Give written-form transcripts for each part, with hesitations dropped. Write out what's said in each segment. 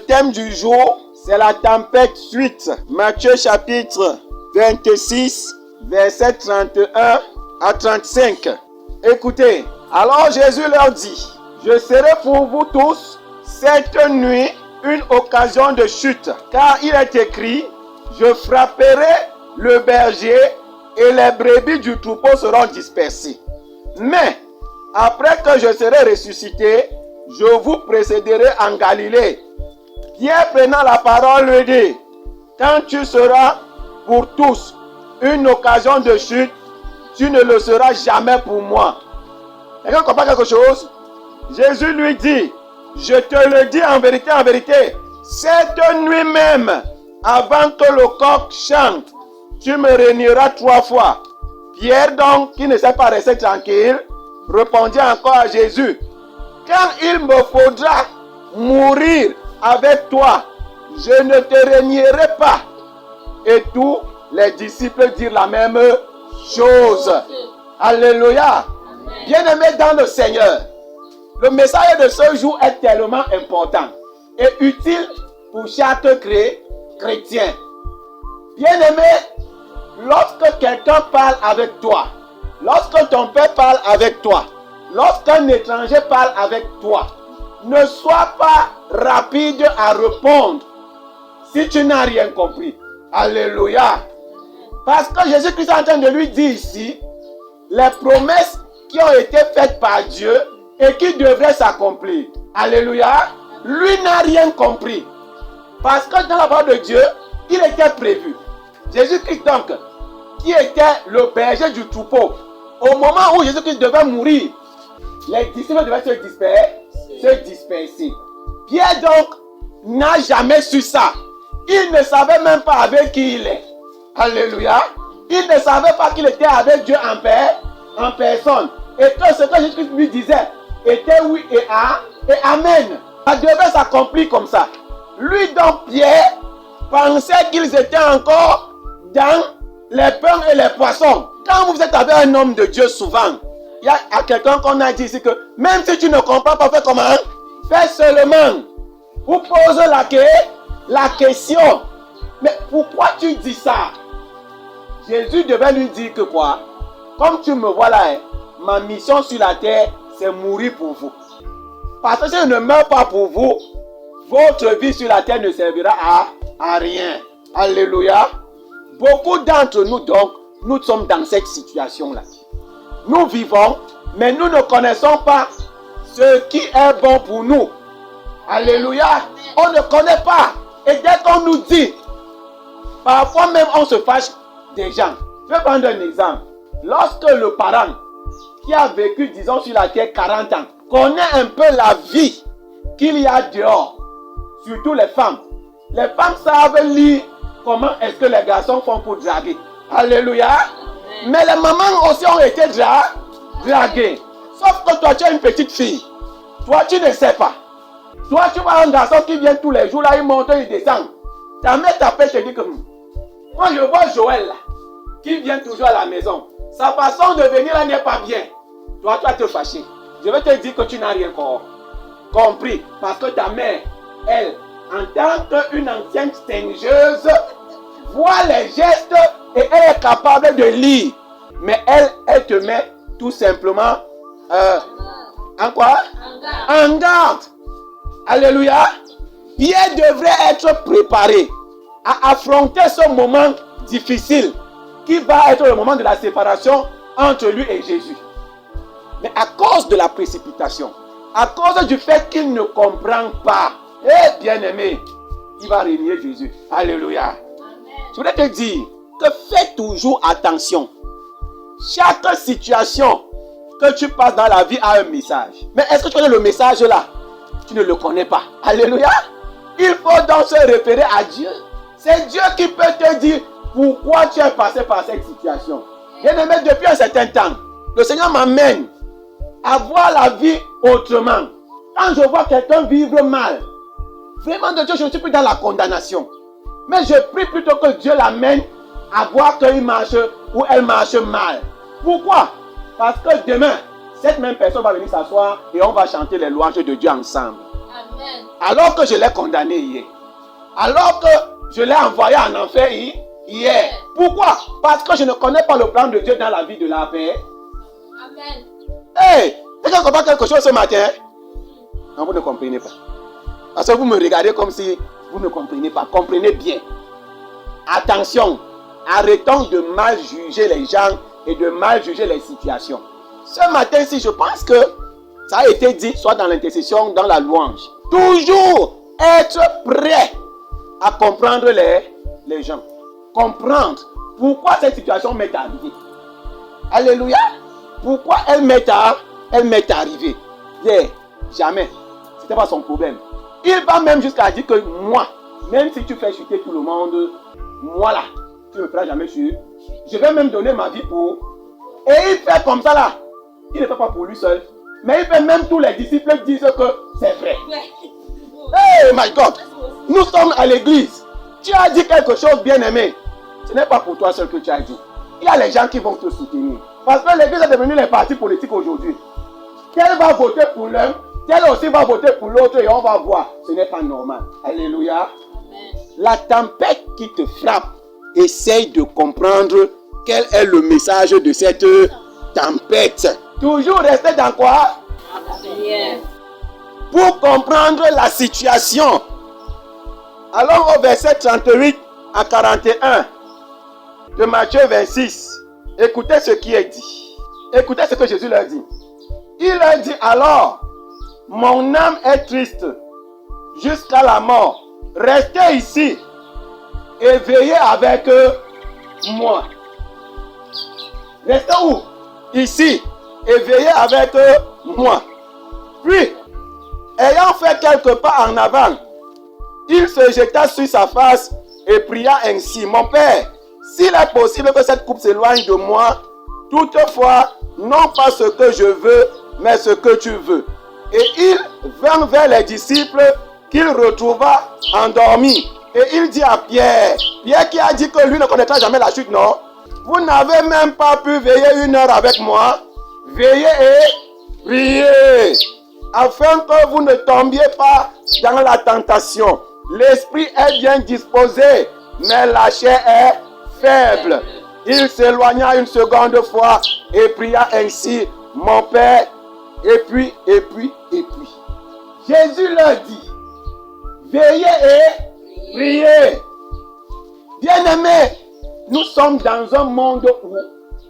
thème du jour, c'est la tempête suite. Matthieu chapitre 26, versets 31 à 35. Écoutez, alors Jésus leur dit, je serai pour vous tous cette nuit une occasion de chute, car il est écrit, je frapperai le berger et les brebis du troupeau seront dispersées. Mais après que je serai ressuscité, je vous précéderai en Galilée. Pierre prenant la parole lui dit, quand tu seras pour tous une occasion de chute, tu ne le seras jamais pour moi. Quelqu'un comprend quelque chose? Jésus lui dit, je te le dis en vérité, cette nuit même, avant que le coq chante, tu me renieras 3 fois. Pierre donc, qui ne s'est pas resté tranquille, répondit encore à Jésus, quand il me faudra mourir avec toi, je ne te renierai pas. Et tous les disciples dirent la même chose. Alléluia. Bien-aimés dans le Seigneur, le message de ce jour est tellement important et utile pour chaque chrétien. Bien-aimé, lorsque quelqu'un parle avec toi, lorsque ton père parle avec toi, lorsqu'un étranger parle avec toi, ne sois pas rapide à répondre si tu n'as rien compris. Alléluia. Parce que Jésus-Christ est en train de lui dire ici les promesses qui ont été faites par Dieu et qui devraient s'accomplir. Alléluia. Lui n'a rien compris. Parce que dans la parole de Dieu, il était prévu. Jésus-Christ donc, qui était le berger du troupeau, au moment où Jésus-Christ devait mourir, les disciples devaient se disperser. Pierre donc n'a jamais su ça. Il ne savait même pas avec qui il est. Alléluia. Il ne savait pas qu'il était avec Dieu en personne. Et que ce que Jésus-Christ lui disait était oui et amen. Ça devait s'accomplir comme ça. Lui donc Pierre pensait qu'ils étaient encore dans les pains et les poissons. Quand vous êtes avec un homme de Dieu souvent, il y a quelqu'un qu'on a dit ici que même si tu ne comprends pas, fais comment? Fais seulement. Vous posez la question. Mais pourquoi tu dis ça? Jésus devait lui dire que quoi? Comme tu me vois là, ma mission sur la terre, c'est mourir pour vous. Parce que si je ne meurs pas pour vous, votre vie sur la terre ne servira à rien. Alléluia. Beaucoup d'entre nous donc, nous sommes dans cette situation-là. Nous vivons, mais nous ne connaissons pas ce qui est bon pour nous. Alléluia. On ne connaît pas. Et dès qu'on nous dit, parfois même on se fâche des gens. Je vais prendre un exemple. Lorsque le parent qui a vécu, disons, sur la terre 40 ans, connaît un peu la vie qu'il y a dehors, surtout les femmes. Les femmes savent lire comment est-ce que les garçons font pour draguer. Alléluia. Mais les mamans aussi ont été draguées. Sauf que toi, tu es une petite fille. Toi, tu ne sais pas. Toi, tu vois un garçon qui vient tous les jours, là, il monte, il descend. Ta mère t'appelle, te dit que moi, je vois Joël, là, qui vient toujours à la maison. Sa façon de venir là n'est pas bien. Toi, tu vas te fâcher. Je vais te dire que tu n'as rien compris. Parce que ta mère, elle, en tant qu'une ancienne stingeuse, voit les gestes et elle est capable de lire. Mais elle te met tout simplement en quoi? En garde. Alléluia. Pierre devrait être préparé à affronter ce moment difficile qui va être le moment de la séparation entre lui et Jésus. Mais à cause de la précipitation, à cause du fait qu'il ne comprend pas, eh bien aimé, il va renier Jésus. Alléluia. Amen. Je voudrais te dire que fais toujours attention. Chaque situation que tu passes dans la vie a un message. Mais est-ce que tu connais le message là? Tu ne le connais pas. Alléluia. Il faut donc se référer à Dieu. C'est Dieu qui peut te dire pourquoi tu es passé par cette situation. Bien aimé, depuis un certain temps, le Seigneur m'amène à voir la vie autrement. Quand je vois quelqu'un vivre mal, vraiment de Dieu, je ne suis plus dans la condamnation. Mais je prie plutôt que Dieu l'amène à voir qu'il marche ou elle marche mal. Pourquoi? Parce que demain, cette même personne va venir s'asseoir et on va chanter les louanges de Dieu ensemble. Alors que je l'ai condamné hier. Alors que je l'ai envoyé en enfer hier. Pourquoi? Parce que je ne connais pas le plan de Dieu dans la vie de la paix. Amen. Hey, quelqu'un comprend quelque chose ce matin? Non, vous ne comprenez pas. Parce que vous me regardez comme si vous ne comprenez pas. Comprenez bien. Attention, arrêtons de mal juger les gens et de mal juger les situations. Ce matin-ci, je pense que ça a été dit, soit dans l'intercession, dans la louange. Toujours être prêt à comprendre les gens. Comprendre pourquoi cette situation m'est arrivée. Alléluia. Pourquoi elle m'est arrivée. Yeah, jamais. Ce n'était pas son problème. Il va même jusqu'à dire que moi, même si tu fais chuter tout le monde, moi là, tu ne me feras jamais chuter. Je vais même donner ma vie pour... Et il fait comme ça là. Il ne fait pas pour lui seul. Mais il fait même tous les disciples disent que c'est vrai. Hey my God. Nous sommes à l'église. Tu as dit quelque chose bien aimé. Ce n'est pas pour toi seul que tu as dit. Il y a les gens qui vont te soutenir. Parce que l'église est devenue les partis politiques aujourd'hui. Tel va voter pour l'un, tel aussi va voter pour l'autre et on va voir. Ce n'est pas normal. Alléluia. Amen. La tempête qui te frappe, essaye de comprendre quel est le message de cette tempête. Toujours rester dans quoi? Pour comprendre la situation. Allons au verset 38 à 41 de Matthieu 26. Écoutez ce qui est dit. Écoutez ce que Jésus leur dit. Il leur dit alors, mon âme est triste jusqu'à la mort. Restez ici et veillez avec moi. Restez où? Ici et veillez avec moi. Puis, ayant fait quelques pas en avant, il se jeta sur sa face et pria ainsi. Mon Père, s'il est possible que cette coupe s'éloigne de moi, toutefois, non pas ce que je veux, mais ce que tu veux. Et il vint vers les disciples qu'il retrouva endormis. Et il dit à Pierre, Pierre qui a dit que lui ne connaîtra jamais la chute, non? Vous n'avez même pas pu veiller 1 heure avec moi. Veillez et priez, afin que vous ne tombiez pas dans la tentation. L'esprit est bien disposé, mais la chair est faible. Il s'éloigna une seconde fois et pria ainsi, mon Père, et puis. Jésus leur dit, veillez et priez. Bien-aimés, nous sommes dans un monde où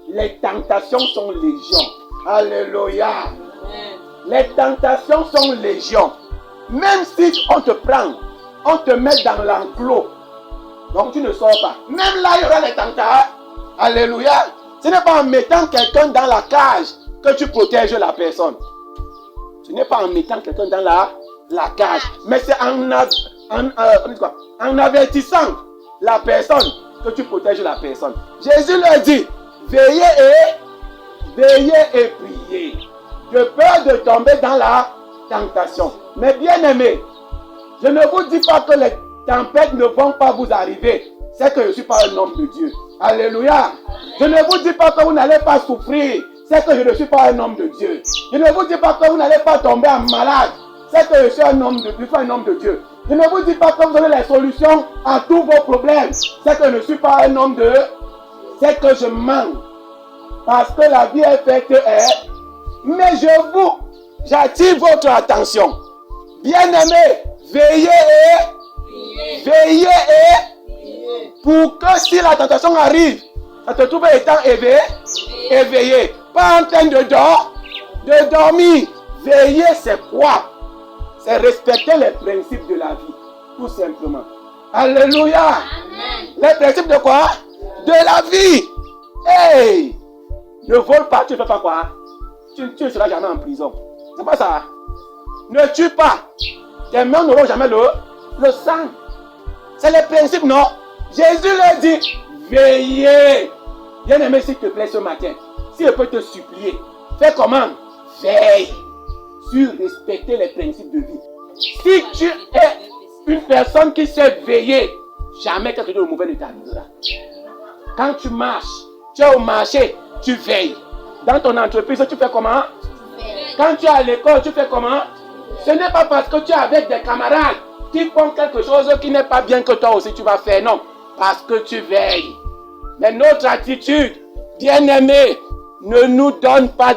les tentations sont légion. Alléluia. Les tentations sont légion. Même si on te prend, on te met dans l'enclos, donc tu ne sors pas. Même là, il y aura les tentations. Alléluia. Ce n'est pas en mettant quelqu'un dans la cage que tu protèges la personne. Ce n'est pas en mettant quelqu'un dans la cage. Mais c'est en avertissant la personne que tu protèges la personne. Jésus leur dit, veillez et priez. De peur de tomber dans la tentation. Mais bien aimé, je ne vous dis pas que les tempêtes ne vont pas vous arriver. C'est que je ne suis pas un homme de Dieu. Alléluia. Je ne vous dis pas que vous n'allez pas souffrir. C'est que je ne suis pas un homme de Dieu. Je ne vous dis pas que vous n'allez pas tomber en malade. C'est que je suis un homme de Dieu. Je ne vous dis pas que vous avez les solutions à tous vos problèmes. C'est que je ne suis pas un homme de Dieu. C'est que je mens. Parce que la vie est faite est. Mais j'attire votre attention. Bien-aimés, veillez et pour que si la tentation arrive, ça te trouve étant éveillé. Pas en train de dormir. Veiller, c'est quoi? C'est respecter les principes de la vie. Tout simplement. Alléluia. Amen. Les principes de quoi? De la vie. Hey! Ne vole pas, tu ne fais pas quoi? Tu ne seras jamais en prison. C'est pas ça. Ne tue pas. Tes mains n'auront jamais le sang. C'est les principes, non? Jésus leur dit, veillez. Bien-aimé, s'il te plaît, ce matin, si je peux te supplier, fais comment? Veille sur respecter les principes de vie. Si tu es une personne qui sait veiller, jamais quelque chose de mauvais ne t'arrivera. Quand tu marches, tu es au marché, tu veilles. Dans ton entreprise, tu fais comment? Quand tu es à l'école, tu fais comment? Ce n'est pas parce que tu es avec des camarades qui font quelque chose qui n'est pas bien que toi aussi tu vas faire. Non, parce que tu veilles. Mais notre attitude, bien-aimé, ne nous donne pas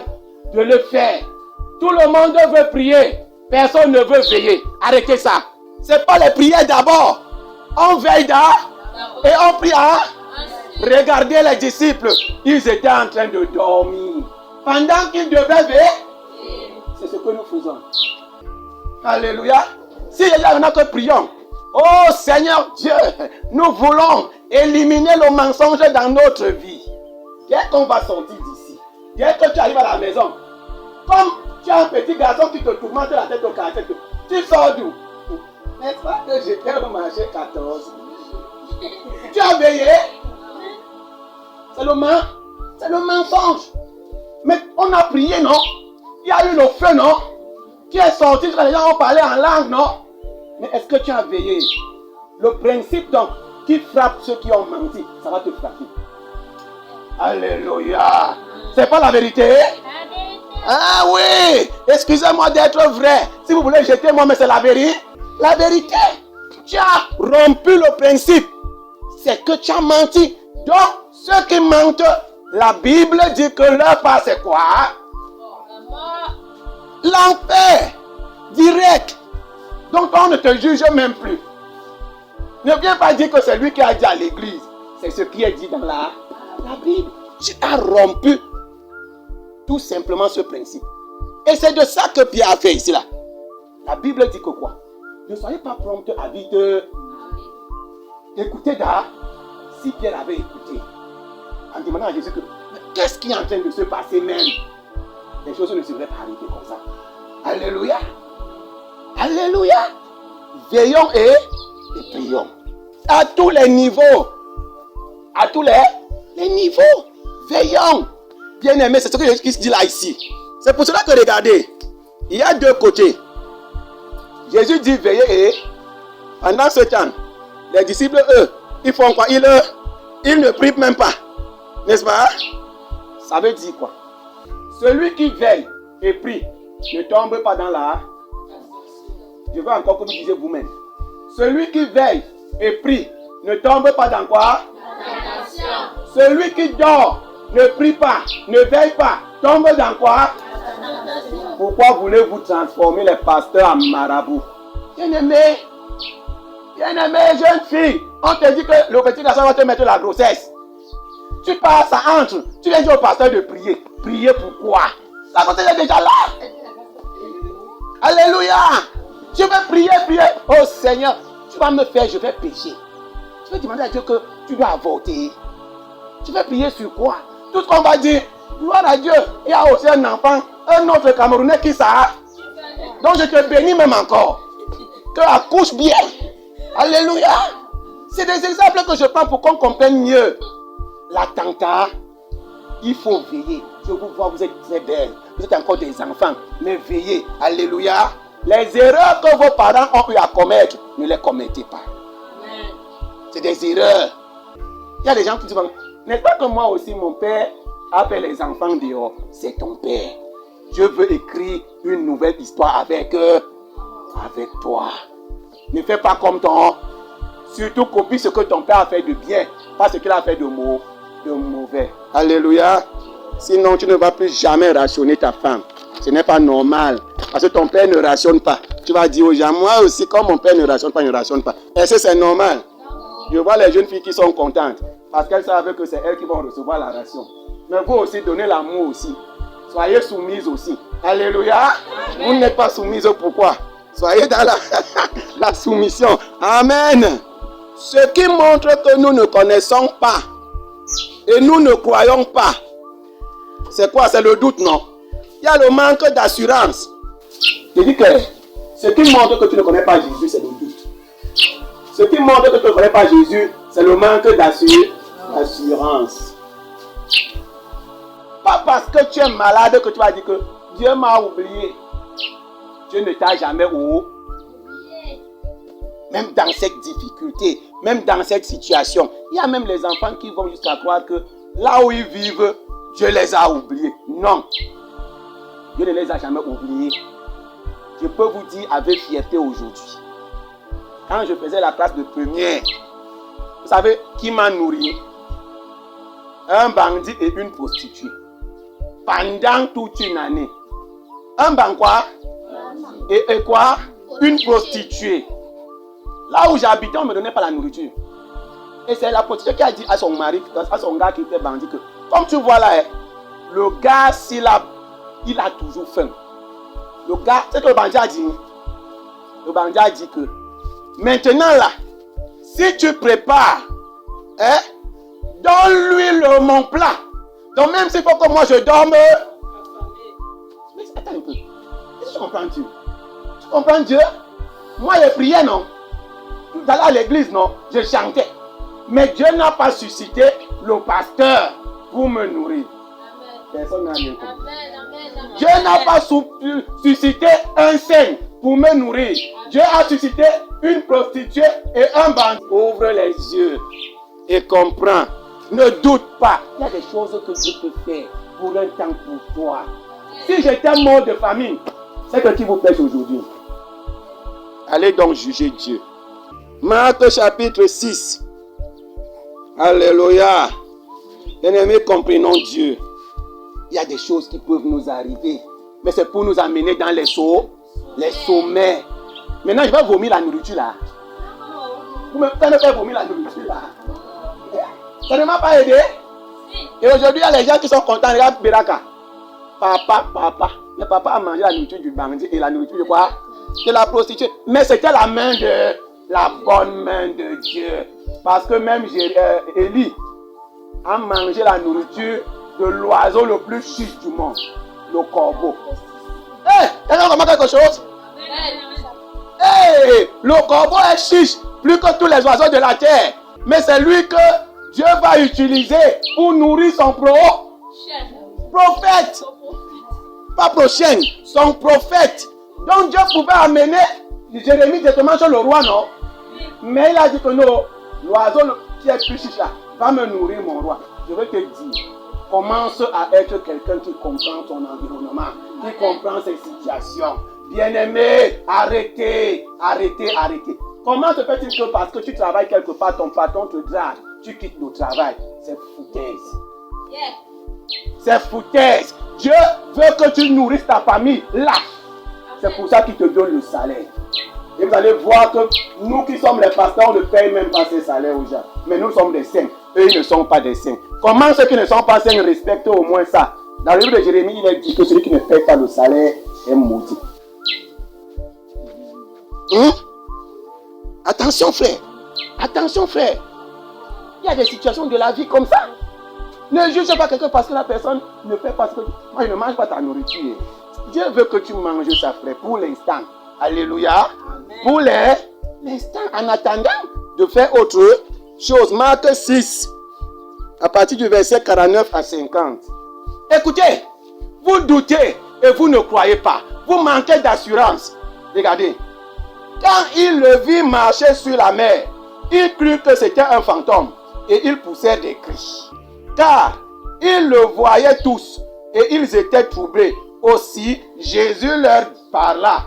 de le faire. Tout le monde veut prier. Personne ne veut veiller. Arrêtez ça. Ce n'est pas les prières d'abord. On veille d'abord et on prie. Regardez les disciples. Ils étaient en train de dormir. Pendant qu'ils devaient veiller, c'est ce que nous faisons. Alléluia. Si il y en a que prions. Oh Seigneur Dieu, nous voulons éliminer le mensonge dans notre vie. Dès qu'on va sortir d'ici, dès que tu arrives à la maison, comme tu as un petit garçon qui te tourmente la tête au caractère, tu sors d'où? N'est-ce pas que j'étais au marché 14? Tu as veillé? C'est le mensonge. Mais on a prié, non? Il y a eu le feu, non? Tu es sorti, les gens ont parlé en langue, non? Mais est-ce que tu as veillé? Le principe donc qui frappe ceux qui ont menti, ça va te frapper. Alléluia. C'est pas la vérité? Ah oui. Excusez-moi d'être vrai. Si vous voulez jeter moi, mais c'est la vérité. La vérité. Tu as rompu le principe. C'est que tu as menti. Donc, ceux qui mentent, la Bible dit que leur part c'est quoi? L'enfer. Direct. Donc on ne te juge même plus. Ne viens pas dire que c'est lui qui a dit à l'église. C'est ce qui est dit dans la Bible. Tu as rompu tout simplement ce principe. Et c'est de ça que Pierre a fait ici là. La Bible dit que quoi? Ne soyez pas prompt à vite. Écoutez là. Si Pierre avait écouté, en demandant à Jésus que qu'est-ce qui est en train de se passer même? Les choses ne seraient pas arrivées comme ça. Alléluia. Alléluia. Veillons et prions. À tous les niveaux. À tous les niveaux. Veillons. Bien-aimé, c'est ce que Jésus dit là ici. C'est pour cela que regardez. Il y a deux côtés. Jésus dit veillez et pendant ce temps, les disciples, eux, ils font quoi? Ils ne prient même pas. N'est-ce pas? Ça veut dire quoi? Celui qui veille et prie ne tombe pas dans la... Je veux encore que vous disiez vous-même. Celui qui veille et prie ne tombe pas dans quoi? Celui qui dort, ne prie pas, ne veille pas, tombe dans quoi? Pourquoi voulez-vous transformer les pasteurs en marabouts? Bien-aimé, jeune fille, on te dit que le petit garçon va te mettre la grossesse. Tu pars, ça entre. Tu viens dire au pasteur de prier. Prier pourquoi? La grossesse est déjà là. Alléluia. Je vais prier. Oh Seigneur, tu vas me faire, je vais pécher. Tu vas demander à Dieu que tu dois avorter. Tu vas prier sur quoi? Tout ce qu'on va dire, gloire à Dieu. Il y a aussi un enfant, un autre Camerounais qui ça. Donc je te bénis même encore. Que accouche bien. Alléluia. C'est des exemples que je prends pour qu'on comprenne mieux. L'attentat, il faut veiller. Je vous vois, vous êtes très belles. Vous êtes encore des enfants. Mais veillez. Alléluia. Les erreurs que vos parents ont eu à commettre, ne les commettez pas. C'est des erreurs. Il y a des gens qui disent, n'est-ce pas que moi aussi, mon père appelle les enfants dehors? C'est ton père. Je veux écrire une nouvelle histoire avec toi. Ne fais pas comme ton. Surtout copie ce que ton père a fait de bien, pas ce qu'il a fait de mauvais. Alléluia. Sinon, tu ne vas plus jamais rationner ta femme. Ce n'est pas normal. Parce que ton père ne rationne pas. Tu vas dire aux gens, moi aussi, comme mon père ne rationne pas, il ne rationne pas. Est-ce que c'est normal? Je vois les jeunes filles qui sont contentes. Parce qu'elles savent que c'est elles qui vont recevoir la ration. Mais vous aussi, donnez l'amour aussi. Soyez soumises aussi. Alléluia. Vous n'êtes pas soumises, pourquoi? Soyez dans la soumission. Amen. Ce qui montre que nous ne connaissons pas et nous ne croyons pas, c'est quoi? C'est le doute, non? Il y a le manque d'assurance. Je dis que ce qui montre que tu ne connais pas Jésus, c'est le doute. Ce qui montre que tu ne connais pas Jésus, c'est le manque d'assurance. Pas parce que tu es malade que tu vas dire que Dieu m'a oublié. Dieu ne t'a jamais oublié. Même dans cette difficulté, même dans cette situation, il y a même les enfants qui vont jusqu'à croire que là où ils vivent, Dieu les a oubliés. Non. Dieu ne les a jamais oubliés. je peux vous dire avec fierté aujourd'hui, quand je faisais la classe de première, vous savez qui m'a nourri? Un bandit et une prostituée. Pendant toute une année. Un bandit quoi? Et quoi? Une prostituée. Là où j'habitais, on ne me donnait pas la nourriture. Et c'est la prostituée qui a dit à son mari, à son gars qui était bandit, que comme tu vois là, le gars, il a toujours faim. Le gars, c'est que le bandit a dit. Le bandit a dit que maintenant là, si tu prépares, donne-lui mon plat. Donc même s'il faut que moi je dorme. Mais attends un peu. Est-ce que tu comprends Dieu? Tu comprends Dieu? Moi je priais, non? J'allais à l'église, non? Je chantais. Mais Dieu n'a pas suscité le pasteur pour me nourrir. Personne n'a rien compris. Dieu n'a pas suscité un saint pour me nourrir. Dieu a suscité une prostituée et un bandit. Ouvre les yeux et comprends. Ne doute pas. Il y a des choses que Dieu peut faire pour un temps pour toi. Si j'étais mort de famine, c'est que qui vous pêche aujourd'hui. Allez donc juger Dieu. Marc chapitre 6. Alléluia. Bien-aimés, comprenons Dieu. Il y a des choses qui peuvent nous arriver. Mais c'est pour nous amener dans les sommets. Maintenant, je vais vomir la nourriture là. Vous me faites vomir la nourriture là. Ça ne m'a pas aidé. Et aujourd'hui, il y a les gens qui sont contents. Regarde Beraka. Papa. Le papa a mangé la nourriture du bandit et la nourriture de quoi? De la prostituée. Mais c'était la bonne main de Dieu. Parce que même Élie a mangé la nourriture de l'oiseau le plus chiche du monde, le corbeau. Quelqu'un comprend quelque chose? Le corbeau est chiche plus que tous les oiseaux de la terre. Mais c'est lui que Dieu va utiliser pour nourrir son prophète. Pas prochain, son prophète. Donc Dieu pouvait amener Jérémie directement sur le roi, non? Mais il a dit que non, l'oiseau qui est plus chiche là va me nourrir mon roi. Je veux te dire, commence à être quelqu'un qui comprend ton environnement, qui comprend ses situations. Bien-aimé, arrêtez. Comment se fait-il que parce que tu travailles quelque part, ton patron te drague, tu quittes le travail? C'est foutaise. C'est foutaise. Dieu veut que tu nourrisses ta famille là. C'est pour ça qu'il te donne le salaire. Et vous allez voir que nous qui sommes les pasteurs, on ne paye même pas ces salaires aux gens. Mais nous sommes des saints. Eux, ils ne sont pas des saints. Comment ceux qui ne sont pas saints respectent au moins ça? Dans le livre de Jérémie, il est dit que celui qui ne paye pas le salaire est maudit. Attention frère. Il y a des situations de la vie comme ça. Ne juge pas quelqu'un parce que la personne ne fait pas ce que... Moi, je ne mange pas ta nourriture. Dieu veut que tu manges ça, frère, pour l'instant. Alléluia. Amen. Pour l'instant, en attendant de faire autre chose. Marc 6, à partir du verset 49 à 50. Écoutez, vous doutez et vous ne croyez pas. Vous manquez d'assurance. Regardez. Quand il le vit marcher sur la mer, il crut que c'était un fantôme et il poussait des cris. Car ils le voyaient tous et ils étaient troublés. Aussi, Jésus leur parla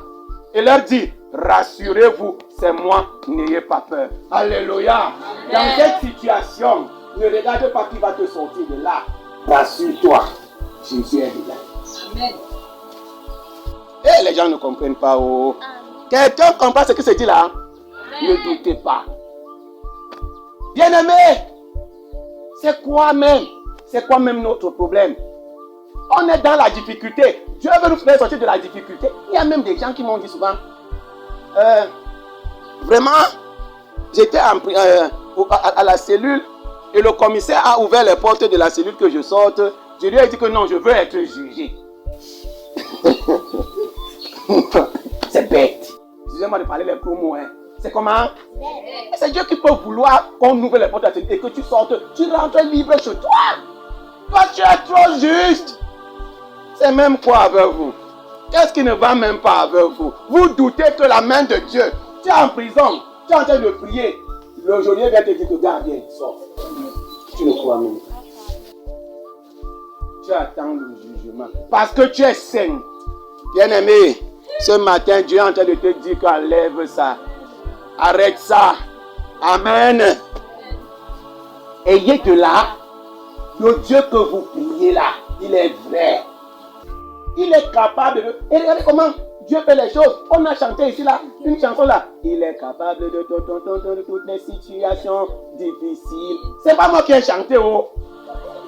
et leur dit, rassurez-vous, c'est moi, n'ayez pas peur. Alléluia. Amen. Dans cette situation, ne regarde pas qui va te sortir de là. Rassure-toi, Jésus est là. Amen. Et les gens ne comprennent pas. Oh. Quelqu'un comprend ce que c'est dit là? Amen. Ne doutez pas. Bien-aimé, c'est quoi même notre problème? On est dans la difficulté. Dieu veut nous faire sortir de la difficulté. Il y a même des gens qui m'ont dit souvent, vraiment, j'étais à la cellule et le commissaire a ouvert les portes de la cellule que je sorte. Je lui ai dit que non, je veux être jugé. C'est bête. Excusez-moi de parler les promos. C'est comment? C'est Dieu qui peut vouloir qu'on ouvre les portes de la cellule et que tu sortes, tu rentres libre chez toi. Toi, tu es trop juste. C'est même quoi avec vous? Qu'est-ce qui ne va même pas avec vous? Vous doutez que la main de Dieu, tu es en prison, tu es en train de prier. Le geôlier vient te dire que viens, sors. Tu ne crois même pas. Tu attends le jugement. Parce que tu es saint. Bien-aimé, Ce matin, Dieu est en train de te dire qu'enlève ça. Arrête ça. Amen. Ayez de là, le Dieu que vous priez là, il est vrai. Il est capable de... Et regardez comment Dieu fait les choses. On a chanté ici là, une chanson là. Il est capable de toutes les situations difficiles. C'est pas moi qui ai chanté, oh.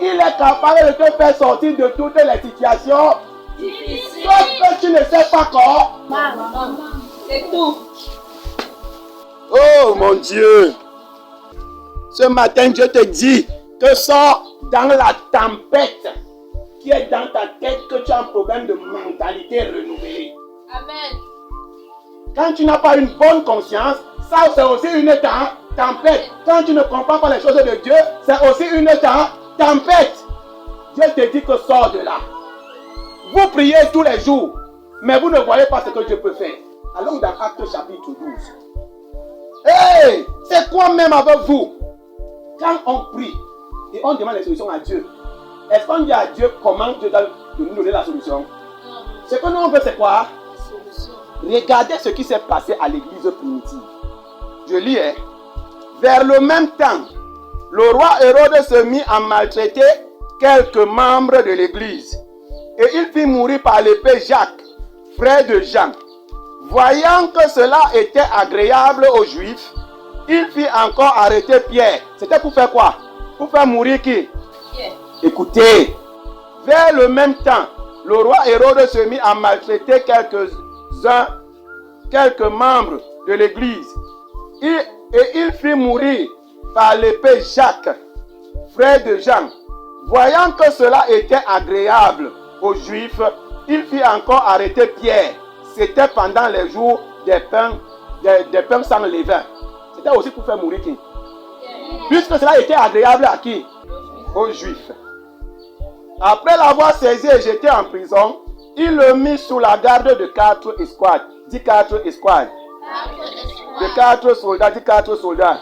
Il est capable de te faire sortir de toutes les situations difficiles. Sauf que tu ne sais pas quoi. C'est tout. Oh mon Dieu. Ce matin, Dieu te dit que sors dans la tempête qui est dans ta tête, que tu as un problème de mentalité renouvelée. Amen. Quand tu n'as pas une bonne conscience, ça c'est aussi une tempête. Quand tu ne comprends pas les choses de Dieu, c'est aussi une tempête. Dieu te dit que sors de là. Vous priez tous les jours, mais vous ne voyez pas ce que Dieu peut faire. Allons dans Actes chapitre 12. Hey, c'est quoi même avec vous? Quand on prie et on demande les solutions à Dieu, est-ce qu'on dit à Dieu comment Dieu doit nous donner la solution? Ce que nous on veut, c'est quoi? Regardez ce qui s'est passé à l'église primitive. Je lis, hein? Vers le même temps, le roi Hérode se mit à maltraiter quelques membres de l'église. Et il fit mourir par l'épée Jacques, frère de Jean. Voyant que cela était agréable aux Juifs, il fit encore arrêter Pierre. C'était pour faire quoi? Pour faire mourir qui? Pierre. Écoutez, vers le même temps, le roi Hérode se mit à maltraiter quelques membres de l'église. Et il fit mourir par l'épée Jacques, frère de Jean. Voyant que cela était agréable aux Juifs, il fit encore arrêter Pierre. C'était pendant les jours des pains sans levain. C'était aussi pour faire mourir qui? Puisque cela était agréable à qui? Aux Juifs. Après l'avoir saisi et jeté en prison, il le mit sous la garde de 4 escouades. Dis 4 escouades. De 4 soldats. Dis 4 soldats.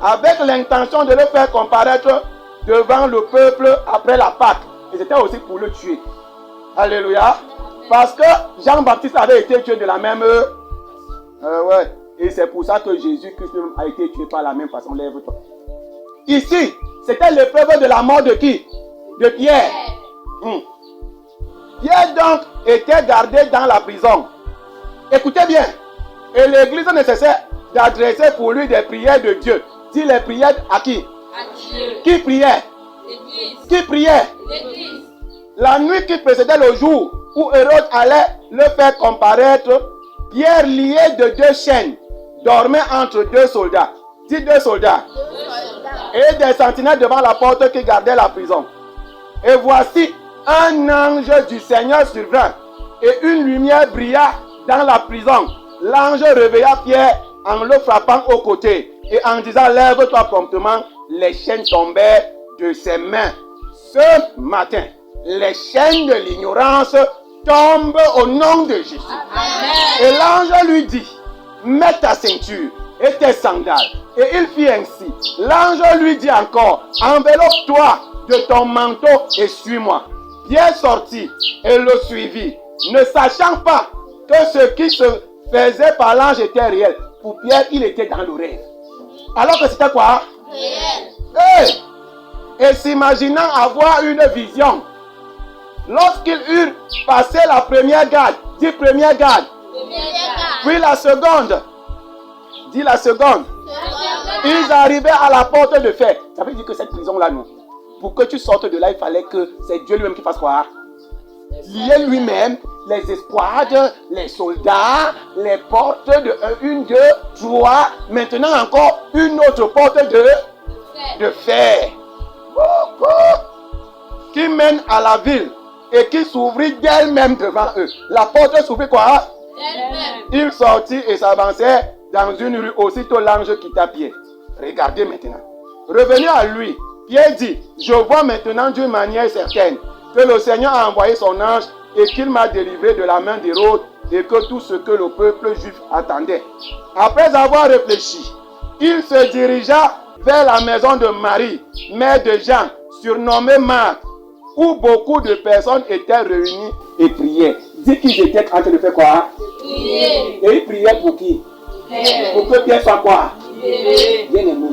Avec l'intention de le faire comparaître devant le peuple après la Pâque. Et c'était aussi pour le tuer. Alléluia. Parce que Jean-Baptiste avait été tué de la même... ouais. Et c'est pour ça que Jésus-Christ a été tué par la même façon. Lève-toi. Ici, c'était l'épreuve de la mort de qui? De Pierre. Pierre donc était gardé dans la prison. Écoutez bien. Et l'église ne cessait d'adresser pour lui des prières de Dieu. Dis les prières à qui? À Dieu. Qui priait? L'église. Qui priait? L'église. La nuit qui précédait le jour où Hérode allait le faire comparaître, Pierre, lié de 2 chaînes, dormait entre 2 soldats. Dis 2 soldats. 2 soldats. Et des sentinelles devant la porte qui gardaient la prison. Et voici, un ange du Seigneur survint, et une lumière brilla dans la prison. L'ange réveilla Pierre en le frappant au côté, et en disant, lève-toi promptement. Les chaînes tombèrent de ses mains. Ce matin, les chaînes de l'ignorance tombent au nom de Jésus. Amen. Et l'ange lui dit, mets ta ceinture et tes sandales. Et il fit ainsi. L'ange lui dit encore, enveloppe-toi de ton manteau et suis-moi. Pierre sortit et le suivit, ne sachant pas que ce qui se faisait par l'ange était réel. Pour Pierre, il était dans le rêve. Alors que c'était quoi? Réel. Et s'imaginant avoir une vision, lorsqu'ils eurent passé la première garde, dis première garde, puis la seconde, dis la seconde, ils arrivaient à la porte de fer. Ça veut dire que cette prison-là, non. Pour que tu sortes de là, il fallait que c'est Dieu lui-même qui fasse quoi? Lier lui-même les escouades, les soldats, les portes de 1, 2, 3, maintenant encore une autre porte de fer. Qui mène à la ville et qui s'ouvrit d'elle-même devant eux. La porte s'ouvrit quoi? D'elle-même. Il sortit et s'avançait dans une rue. Aussitôt l'ange quitta Pierre. Regardez maintenant. Revenu à lui, Pierre dit, je vois maintenant d'une manière certaine que le Seigneur a envoyé son ange et qu'il m'a délivré de la main d'Hérode et que tout ce que le peuple juif attendait. Après avoir réfléchi, il se dirigea vers la maison de Marie, mère de Jean, surnommée Marc, où beaucoup de personnes étaient réunies et priaient. Dis qu'ils étaient en train de faire quoi? Prier. Et ils priaient pour qui? Pour que Pierre soit quoi? Bien aimé,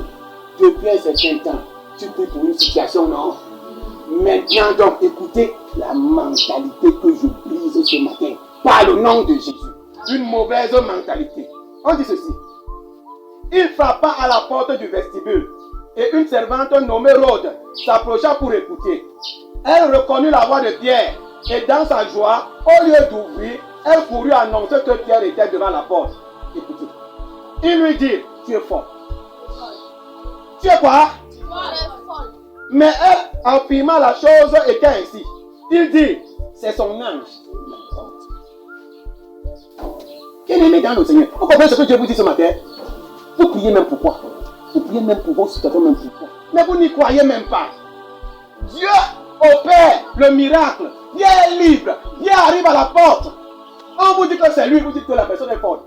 depuis un certain temps, tu pries pour une situation, non? Maintenant, donc, écoutez la mentalité que je brise ce matin. Par le nom de Jésus. Une mauvaise mentalité. On dit ceci. Il frappa à la porte du vestibule. Et une servante nommée Rhode s'approcha pour écouter. Elle reconnut la voix de Pierre. Et dans sa joie, au lieu d'ouvrir, elle courut annoncer que Pierre était devant la porte. Écoutez. Il lui dit, tu es fort. Tu es quoi? Mais elle, en affirmant la chose, était ainsi. Il dit, c'est son ange. Bien aimé dans le Seigneur. Vous comprenez ce que Dieu vous dit ce matin? Vous priez même pourquoi? Vous priez même pour vos situations, même pourquoi? Mais vous n'y croyez même pas. Dieu opère le miracle. Dieu est libre. Dieu arrive à la porte. On vous dit que c'est lui, vous dites que la personne est forte.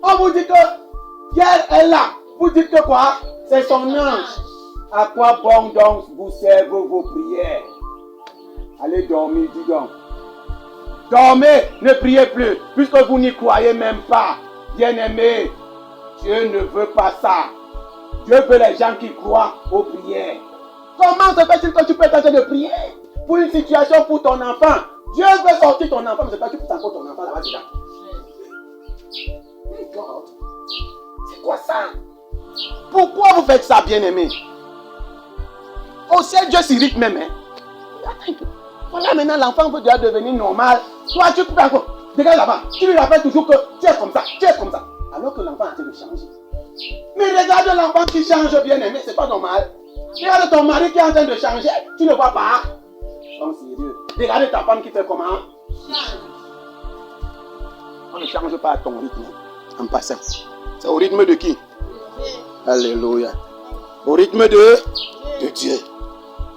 On vous dit que Dieu est là. Vous dites que quoi? C'est son ange. À quoi bon donc vous servent vos prières? Allez dormir, dis donc. Dormez, ne priez plus, puisque vous n'y croyez même pas. Bien-aimé, Dieu ne veut pas ça. Dieu veut les gens qui croient aux prières. Comment se fait-il que tu peux tenter de prier pour une situation pour ton enfant? Dieu veut sortir ton enfant, mais c'est pas que tu peux encore ton enfant là-bas dedans. Mais God, c'est quoi ça? Pourquoi vous faites ça, bien-aimé? Au ciel, Dieu s'irrite même. Attends un peu. Voilà, maintenant l'enfant doit devenir normal. Toi, tu peux encore. Regarde là-bas. Tu lui rappelles toujours que tu es comme ça, tu es comme ça. Alors que l'enfant a été de changer. Mais regarde l'enfant qui change, bien-aimé, c'est pas normal. Regarde ton mari qui est en train de changer, tu ne vois pas. Sois sérieux. Regarde ta femme qui fait comment. On ne change pas à ton rythme. En passant. C'est au rythme de qui? Alléluia. Au rythme de Dieu.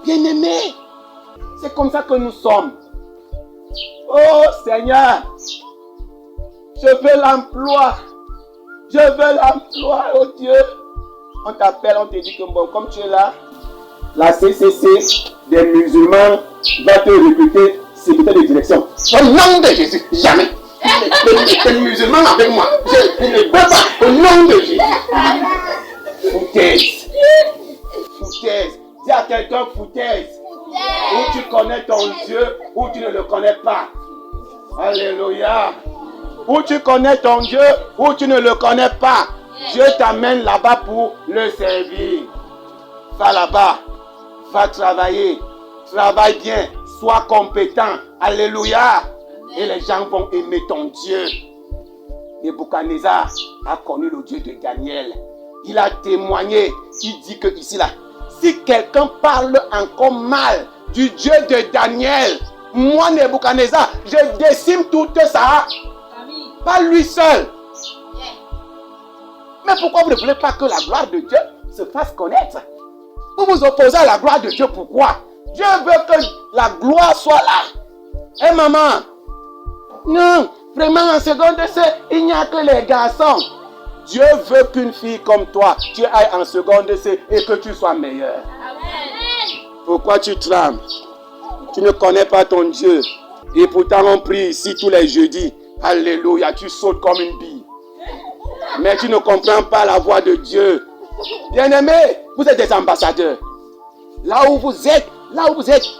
Bien-aimé, c'est comme ça que nous sommes. Oh Seigneur, je veux l'emploi. Je veux l'emploi, oh Dieu. On t'appelle, on te dit que bon, comme tu es là, la CCC des musulmans va te recruter secrétaire de direction. Au nom de Jésus, jamais. Les musulmans avec moi, je ne peux pas. Au nom de Jésus. Foutaise. Foutaise. Dis à quelqu'un foutaise. Ou tu connais ton Dieu, ou tu ne le connais pas. Alléluia. Ou tu connais ton Dieu, ou tu ne le connais pas. Dieu t'amène là-bas pour le servir. Va là-bas. Va travailler. Travaille bien. Sois compétent. Alléluia. Et les gens vont aimer ton Dieu. Nebuchadnezzar a connu le Dieu de Daniel. Il a témoigné. Il dit que ici là, si quelqu'un parle encore mal du Dieu de Daniel, moi Nebuchadnezzar, je décime tout ça. Pas lui seul. Mais pourquoi vous ne voulez pas que la gloire de Dieu se fasse connaître? Vous vous opposez à la gloire de Dieu, pourquoi? Dieu veut que la gloire soit là. Eh maman? Non, vraiment en seconde, il n'y a que les garçons. Dieu veut qu'une fille comme toi, tu ailles en seconde C et que tu sois meilleure. Amen. Pourquoi tu trembles? Tu ne connais pas ton Dieu. Et pourtant on prie ici tous les jeudis. Alléluia, tu sautes comme une bille. Mais tu ne comprends pas la voix de Dieu. Bien-aimés, vous êtes des ambassadeurs. Là où vous êtes,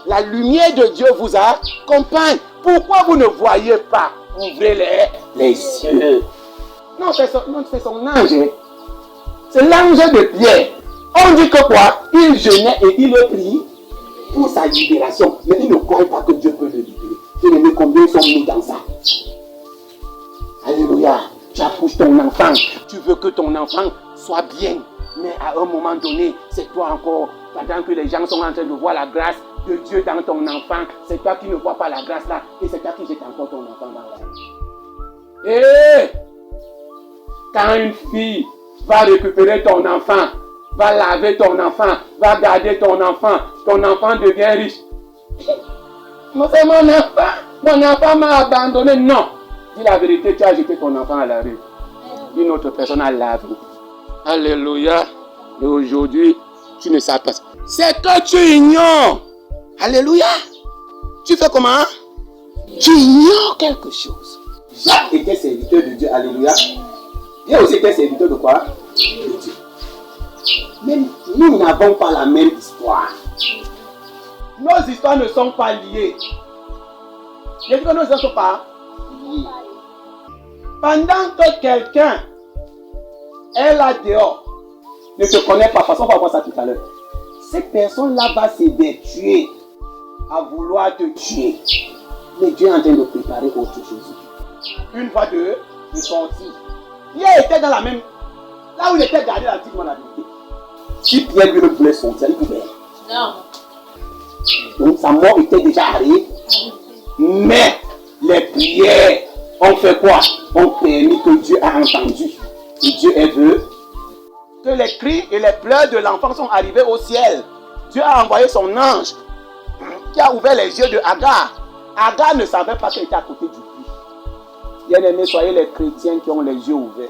la lumière de Dieu vous accompagne. Pourquoi vous ne voyez pas? Ouvrez les yeux. Non, c'est son ange. C'est l'ange de Pierre. On dit que quoi? Il jeûnait et il prie pour sa libération. Mais il ne croit pas que Dieu peut le libérer. Bien-aimés, combien sont mis dans ça? Alléluia. Tu accouches ton enfant. Tu veux que ton enfant soit bien. Mais à un moment donné, c'est toi encore. Pendant que les gens sont en train de voir la grâce de Dieu dans ton enfant, c'est toi qui ne vois pas la grâce là. Et c'est toi qui jettes encore ton enfant dans la vie. Et quand une fille va récupérer ton enfant, va laver ton enfant, va garder ton enfant devient riche. Mais c'est mon enfant m'a abandonné. Non. Dis la vérité, tu as jeté ton enfant à la rue. Une autre personne a lavé. Alléluia. Et aujourd'hui, tu ne sais pas. C'est que tu ignores. Alléluia. Tu fais comment? Tu ignores quelque chose. Jacques était serviteur de Dieu. Alléluia. Et aussi était serviteur de quoi? De Dieu. Mais nous n'avons pas la même histoire. Nos histoires ne sont pas liées. Je dis que nos histoires ne sont pas liées. Pendant que quelqu'un est là dehors, ne te connaît pas, façon, on va voir ça tout à l'heure. Cette personne-là va s'évertuer à vouloir te tuer. Mais Dieu est en train de préparer autre chose. Une fois de sortie. Pierre était dans la même. Là où il était gardé, la petite vérité. Si Pierre lui ne voulait sortir, il pouvait. Non. Donc sa mort était déjà arrivée. Mais les prières ont fait quoi? Ont permis que Dieu a entendu. Et Dieu est venu. Que les cris et les pleurs de l'enfant sont arrivés au ciel. Dieu a envoyé son ange qui a ouvert les yeux de Agar. Agar ne savait pas qu'elle était à côté du puits. Bien-aimés, soyez les chrétiens qui ont les yeux ouverts.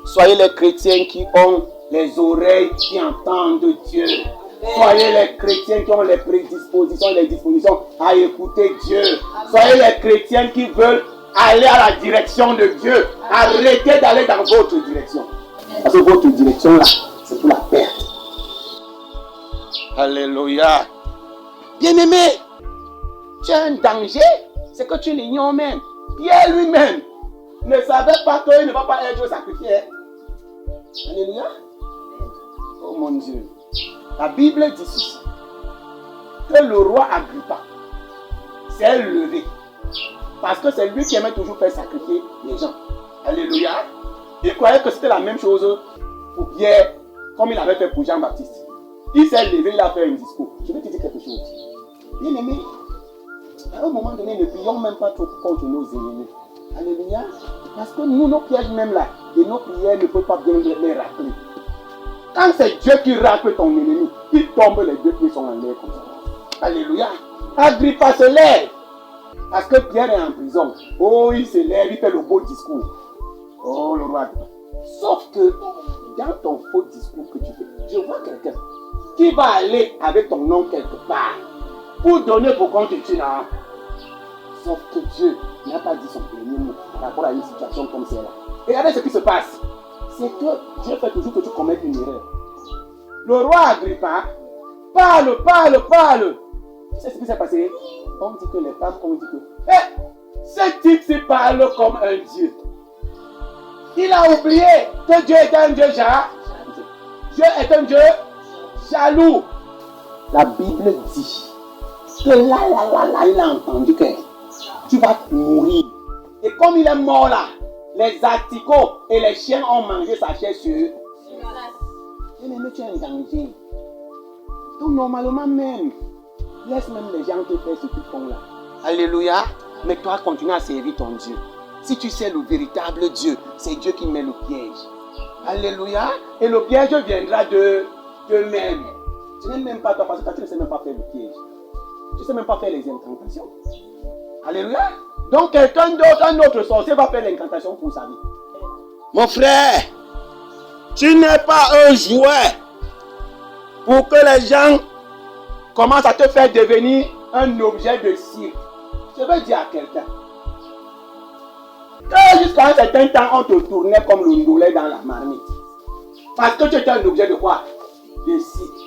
Soyez les chrétiens qui ont les oreilles qui entendent Dieu. Soyez les chrétiens qui ont les prédispositions et les dispositions à écouter Dieu. Soyez les chrétiens qui veulent aller à la direction de Dieu. Arrêtez d'aller dans votre direction. Parce que votre direction là, c'est pour la perte. Alléluia. Bien-aimé, tu as un danger, c'est que tu l'ignores même. Pierre lui-même ne savait pas qu'il ne va pas être sacrifié. Alléluia. Oh mon Dieu. La Bible dit ceci. Que le roi Agrippa s'est levé. Parce que c'est lui qui aimait toujours faire sacrifier les gens. Alléluia. Il croyait que c'était la même chose pour Pierre, comme il avait fait pour Jean-Baptiste. Il s'est levé, il a fait un discours. Je vais te dire quelque chose. Bien aimé, à un moment donné, ne prions même pas trop contre nos ennemis. Alléluia. Parce que nous, nos pièges même là, et nos prières ne peuvent pas bien les rappeler. Quand c'est Dieu qui rappelle ton ennemi, il tombe, les deux pieds sont en l'air comme ça. Alléluia. Agrippa se lève. Parce que Pierre est en prison. Oh, il se lève, il fait le beau discours. Oh, le roi. Sauf que dans ton faux discours que tu fais, je vois quelqu'un qui va aller avec ton nom quelque part pour donner pour qu'on te tue là. Sauf que Dieu n'a pas dit son dernier mot par rapport à une situation comme celle-là. Et regardez ce qui se passe. C'est que Dieu fait toujours que tu commettes une erreur. Le roi Agrippa parle. Tu sais ce qui s'est passé? On dit que les femmes, on dit que ce type parle comme un Dieu. Il a oublié que Dieu est un Dieu jaloux. Dieu est un Dieu jaloux. La Bible dit que là, il a entendu que tu vas mourir. Et comme il est mort là, les asticots et les chiens ont mangé sa chair sur eux. Mais tu es en danger. Donc normalement même, laisse même les gens te faire ce qu'ils font là. Alléluia. Mais toi, continue à servir ton Dieu. Si tu sais le véritable Dieu, c'est Dieu qui met le piège. Alléluia. Et le piège viendra d'eux-mêmes. Tu n'aimes même pas toi parce que tu ne sais même pas faire le piège. Tu ne sais même pas faire les incantations. Alléluia. Donc quelqu'un d'autre, un autre sorcier va faire l'incantation pour sa vie. Mon frère, tu n'es pas un jouet pour que les gens commencent à te faire devenir un objet de cirque. Je veux dire à quelqu'un que jusqu'à un certain temps, on te tournait comme le ndolé dans la marmite. Parce que tu étais un objet de quoi? De cirque.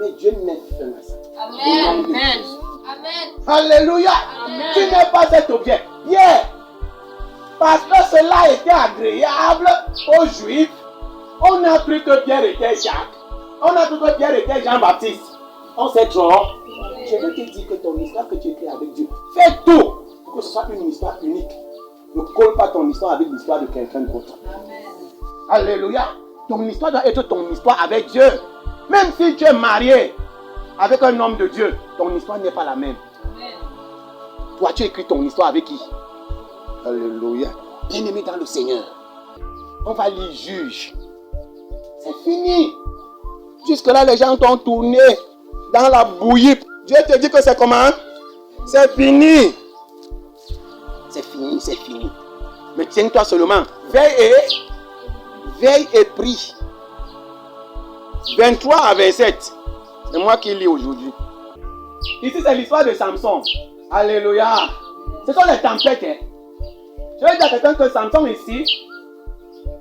Mais Dieu n'est pas ça. Amen. Amen. Amen. Alléluia. Amen. Tu n'es pas cet objet. Yeah. Parce que cela était agréable aux Juifs. On a cru que Pierre était Jacques. On a cru que Pierre était Jean-Baptiste. On s'est trompé. Je veux te dire que ton histoire que tu écris avec Dieu, fais tout pour que ce soit une histoire unique. Ne colle pas ton histoire avec l'histoire de quelqu'un d'autre. Alléluia. Ton histoire doit être ton histoire avec Dieu. Même si tu es marié avec un homme de Dieu, ton histoire n'est pas la même. Amen. Toi, tu écris ton histoire avec qui? Alléluia. Bien-aimé dans le Seigneur, on va lire juge. C'est fini. Jusque-là, les gens t'ont tourné dans la bouillie. Dieu te dit que c'est comment? C'est fini. C'est fini, c'est fini. Mais tiens-toi seulement. Veille et prie. 23 à 27. C'est moi qui lis aujourd'hui. Ici, c'est l'histoire de Samson. Alléluia. Ce sont les tempêtes. Hein. Je vais dire à quelqu'un que Samson ici,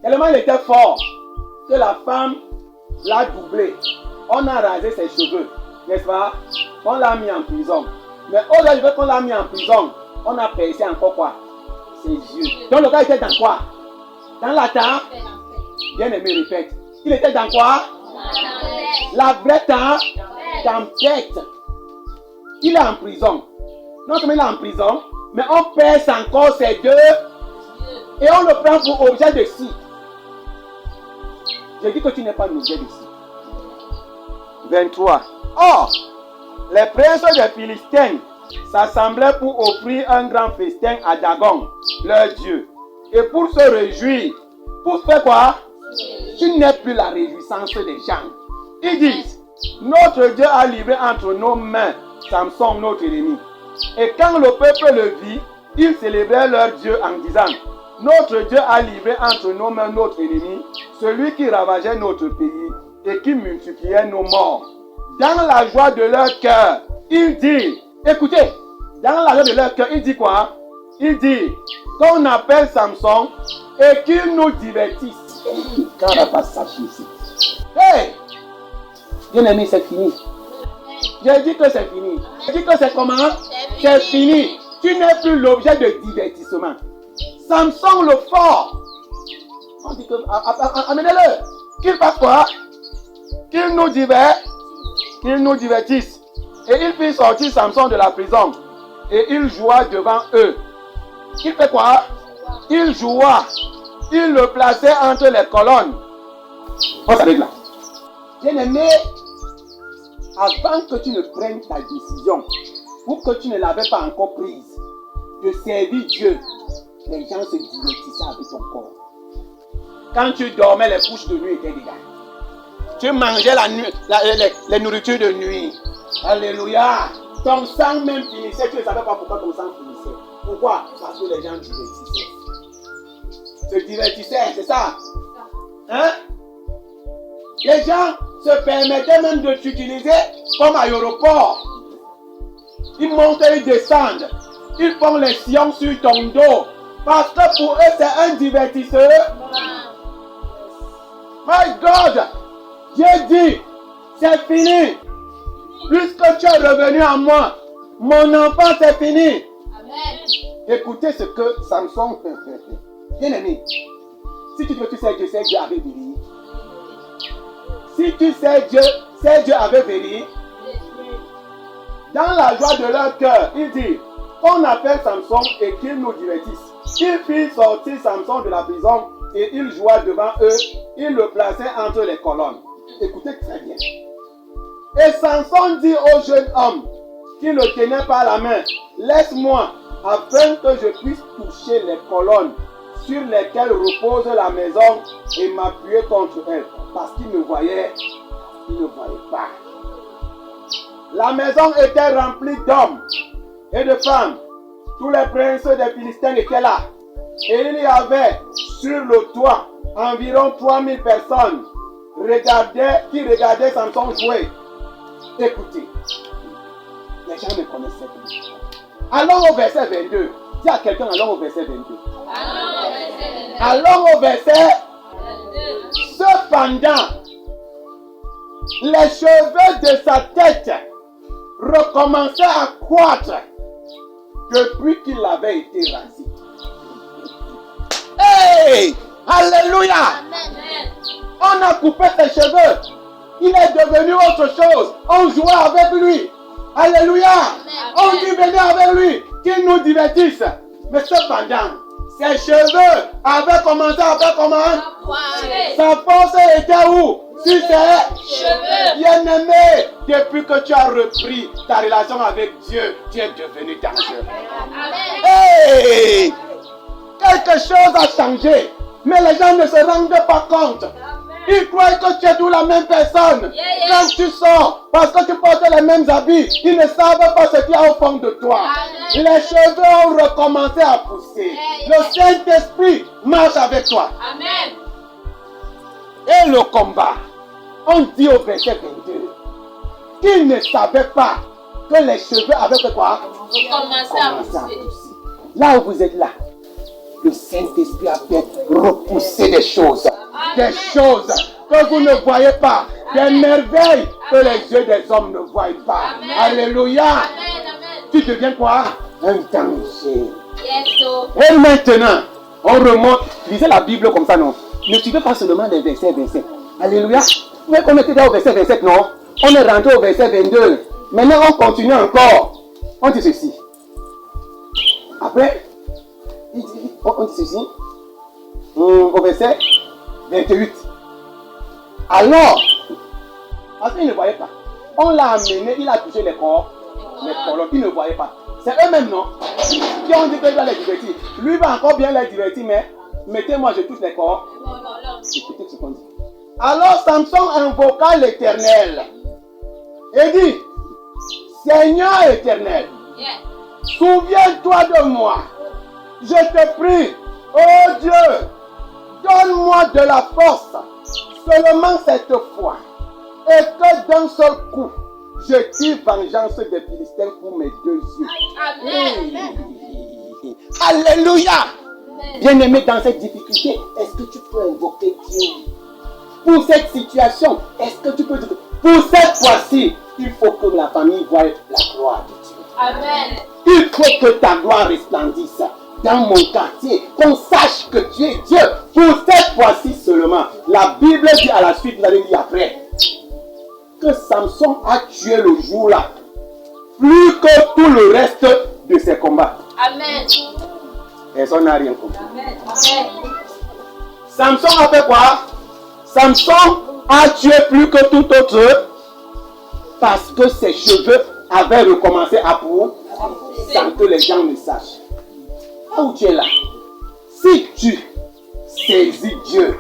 tellement il était fort, que la femme l'a doublé. On a rasé ses cheveux, n'est-ce pas? On l'a mis en prison. Mais au-delà qu'on l'a mis en prison, on a percé encore quoi? Ses yeux. Donc le gars était dans quoi? Dans la tempête. Bien aimé, répète. Il était dans quoi? La vraie tempête. Il est en prison. Non seulement il est en prison, mais on perce encore ses deux et on le prend pour objet de ci. Je dis que tu n'es pas un objet de ci. 23. Or, les princes des Philistins s'assemblaient pour offrir un grand festin à Dagon, leur dieu. Et pour se réjouir, pour faire quoi? Tu n'es plus la réjouissance des gens. Ils disent, notre Dieu a livré entre nos mains Samson, notre ennemi. Et quand le peuple le vit, ils célébraient leur Dieu en disant, notre Dieu a livré entre nos mains notre ennemi, celui qui ravageait notre pays et qui multipliait nos morts. Dans la joie de leur cœur, ils disent, écoutez, dans la joie de leur cœur, ils disent quoi? Ils disent qu'on appelle Samson et qu'il nous divertisse. Quand on va pas s'afficher ici. Hey! Bien aimé, c'est fini. J'ai dit que c'est fini. J'ai dit que c'est comment? C'est fini. Tu n'es plus l'objet de divertissement. Samson le fort. On dit que, amenez-le. Qu'il fasse quoi? Qu'il nous divertisse. Et il fit sortir Samson de la prison. Et il joua devant eux. Il fait quoi? Il joua. Il le plaçait entre les colonnes. On s'arrête là. Bien aimé, avant que tu ne prennes ta décision, ou que tu ne l'avais pas encore prise, de servir Dieu, les gens se divertissaient avec ton corps. Quand tu dormais, les couches de nuit étaient déjà. Tu mangeais les nourritures de nuit. Alléluia. Ton sang même finissait. Tu ne savais pas pourquoi ton sang finissait. Pourquoi? Parce que les gens divertissaient. Se divertissaient, c'est ça? Hein? Les gens se permettaient même de t'utiliser comme aéroport. Ils montent et ils descendent. Ils font les sillons sur ton dos. Parce que pour eux, c'est un divertisseur. My God! Dieu dit, c'est fini. Puisque tu es revenu à moi, mon enfant, c'est fini. Amen. Écoutez ce que Samson fait. Bien aimé, si tu veux, tu sais Dieu, c'est Dieu avait béni. Si tu sais Dieu, c'est Dieu avait béni. Dans la joie de leur cœur, il dit, on appelle Samson et qu'il nous divertisse. Il fit sortir Samson de la prison et il joua devant eux. Il le plaçait entre les colonnes. Écoutez très bien. Et Samson dit au jeune homme qui le tenait par la main, laisse-moi afin que je puisse toucher les colonnes sur lesquelles repose la maison et m'appuyer contre elle. Parce qu'il ne voyait pas. La maison était remplie d'hommes et de femmes. Tous les princes des Philistins étaient là. Et il y avait sur le toit environ 3000 personnes qui regardaient Samson jouer. Écoutez, les gens me connaissaient plus. Allons au verset 22. Dis à quelqu'un, allons au verset 22. Allons au verset 22. Cependant, les cheveux de sa tête recommençaient à croître depuis qu'il avait été rasé. Hey! Alléluia! Amen. On a coupé ses cheveux. Il est devenu autre chose. On jouait avec lui. Alléluia! Amen. On dit venez avec lui, qu'il nous divertisse. Mais cependant, ses cheveux avaient commencé à faire comment? Sa force était où? Sur ses cheveux. Bien-aimé, depuis que tu as repris ta relation avec Dieu, tu es devenu dangereux. Hey! Quelque chose a changé, mais les gens ne se rendent pas compte. Ils croient que tu es toujours la même personne. Quand tu sors, parce que tu portes les mêmes habits, ils ne savent pas ce qu'il y a au fond de toi. Les cheveux ont recommencé à pousser. Le Saint-Esprit marche avec toi. Amen. Et le combat, on dit au verset 22, qu'ils ne savaient pas que les cheveux avaient fait quoi? Commencez à pousser. Là où vous êtes là, le Saint-Esprit a fait repousser des choses. Des choses que vous ne voyez pas. Des merveilles que les yeux des hommes ne voient pas. Alléluia. Tu deviens quoi? Un danger. Et maintenant, on remonte. Lisez la Bible comme ça, non? Ne suivez pas seulement les versets 27. Alléluia. Vous voyez qu'on était là au verset 27, non? On est rentré au verset 22. Maintenant, on continue encore. On dit ceci. Après, on dit ceci. Au verset 28. Alors, parce qu'il ne voyait pas. On l'a amené, il a touché les corps, les colonnes, il ne voyait pas. C'est eux-mêmes, non? Qui ont dit qu'il va les divertir. Lui va encore bien les divertir, mais mettez-moi, je touche les corps. Écoutez ce qu'on dit. Alors Samson invoqua l'Éternel et dit, Seigneur éternel, souviens-toi de moi. Je te prie, oh Dieu, donne-moi de la force, seulement cette fois, et que d'un seul coup, je tire vengeance des Philistins pour mes 2 yeux. Amen. Alléluia. Bien-aimé, dans cette difficulté, est-ce que tu peux invoquer Dieu? Pour cette situation, est-ce que tu peux dire, pour cette fois-ci, il faut que la famille voie la gloire de Dieu. Amen. Il faut que ta gloire resplendisse dans mon quartier, qu'on sache que tu es Dieu. Pour cette fois-ci seulement. La Bible dit à la suite, vous allez lire après, que Samson a tué le jour-là, plus que tout le reste de ses combats. Amen. Personne n'a rien compris. Amen. Samson a fait quoi? Samson a tué plus que tout autre parce que ses cheveux avaient recommencé à pousser sans que les gens ne sachent. Là où tu es là, si tu saisis Dieu,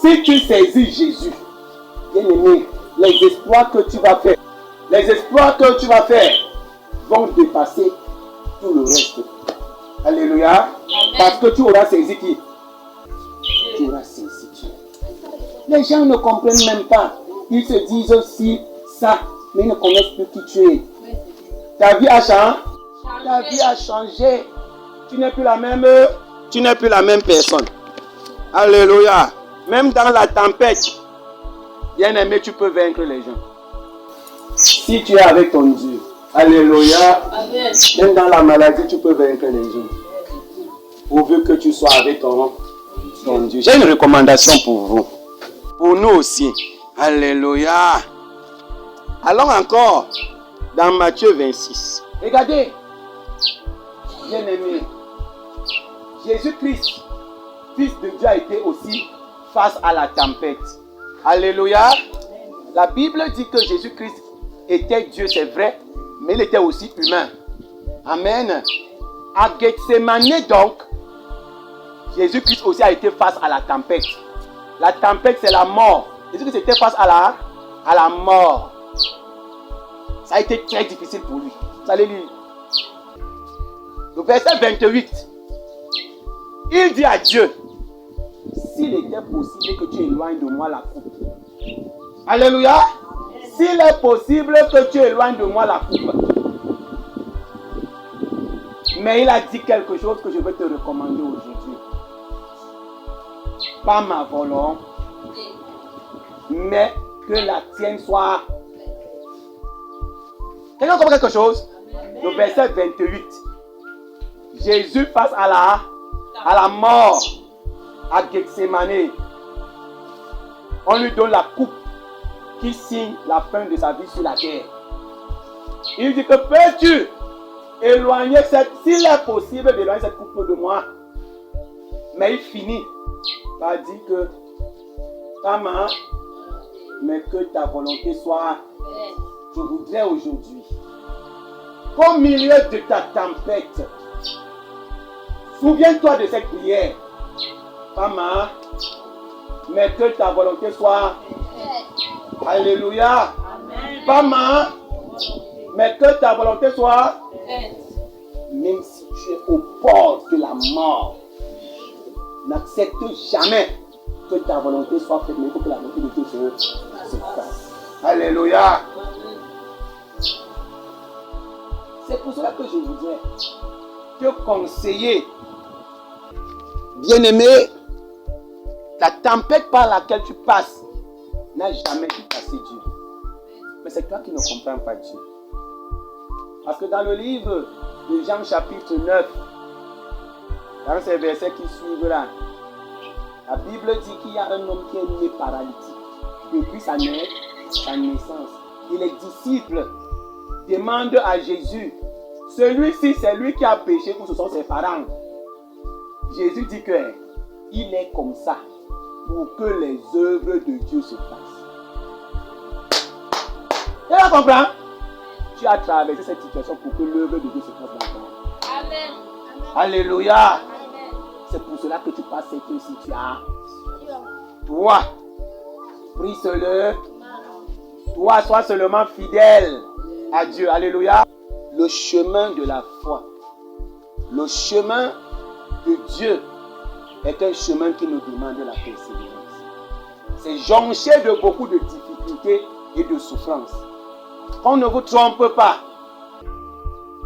si tu saisis Jésus, bien aimé, les exploits que tu vas faire, vont dépasser tout le reste. Alléluia. Amen. Parce que tu auras saisi qui? Tu auras saisi Dieu. Les gens ne comprennent même pas. Ils se disent aussi ça, mais ils ne connaissent plus qui tu es. Ta vie a changé. Ta vie a changé. Tu n'es plus la même personne. Alléluia. Même dans la tempête, bien aimé, tu peux vaincre les gens. Si tu es avec ton Dieu. Alléluia. Amen. Même dans la maladie, tu peux vaincre les gens. Pourvu que tu sois avec ton Dieu. J'ai une recommandation pour vous. Pour nous aussi. Alléluia. Allons encore dans Matthieu 26. Regardez. Bien-aimé. Jésus-Christ, Fils de Dieu, a été aussi face à la tempête. Alléluia. La Bible dit que Jésus-Christ était Dieu, c'est vrai, mais il était aussi humain. Amen. À Gethsemane donc, Jésus-Christ aussi a été face à la tempête. La tempête, c'est la mort. Jésus-Christ était face à la mort. Ça a été très difficile pour lui. Vous allez lire. Le verset 28. Il dit à Dieu, s'il était possible que tu éloignes de moi la coupe. Alléluia. S'il est possible que tu éloignes de moi la coupe. Mais il a dit quelque chose que je vais te recommander aujourd'hui. Pas ma volonté, mais que la tienne soit. Quelqu'un comprend quelque chose? Le verset 28. Jésus face à la mort à Gethsemane. On lui donne la coupe qui signe la fin de sa vie sur la terre. Il dit que peux-tu éloigner s'il est possible d'éloigner cette coupe de moi. Mais il finit par dire que ta main, mais que ta volonté soit. Je voudrais aujourd'hui qu'au milieu de ta tempête, souviens-toi de cette prière. Pas main, mais que ta volonté soit. Alléluia. Amen. Pas main, mais que ta volonté soit. Même si tu es au bord de la mort, n'accepte jamais que ta volonté soit faite, mais il faut que la volonté de Dieu se fasse. Alléluia. C'est pour cela que je voudrais te conseiller, bien-aimé, la tempête par laquelle tu passes n'a jamais pu passer Dieu. Mais c'est toi qui ne comprends pas Dieu. Parce que dans le livre de Jean chapitre 9, dans ces versets qui suivent là, la Bible dit qu'il y a un homme qui est né paralytique depuis sa naissance. Et les disciples demandent à Jésus, celui-ci c'est lui qui a péché ou ce sont ses parents? Jésus dit que il est comme ça pour que les œuvres de Dieu se fassent. Tu la comprends? Tu as traversé cette situation pour que l'œuvre de Dieu se fasse dans toi. Amen. Alléluia. Amen. C'est pour cela que tu passes cette situation. Toi, prie-le. Toi, sois seulement fidèle à Dieu. Alléluia. Le chemin de la foi, le chemin de Dieu est un chemin qui nous demande la persévérance. C'est jonché de beaucoup de difficultés et de souffrances. On ne vous trompe pas.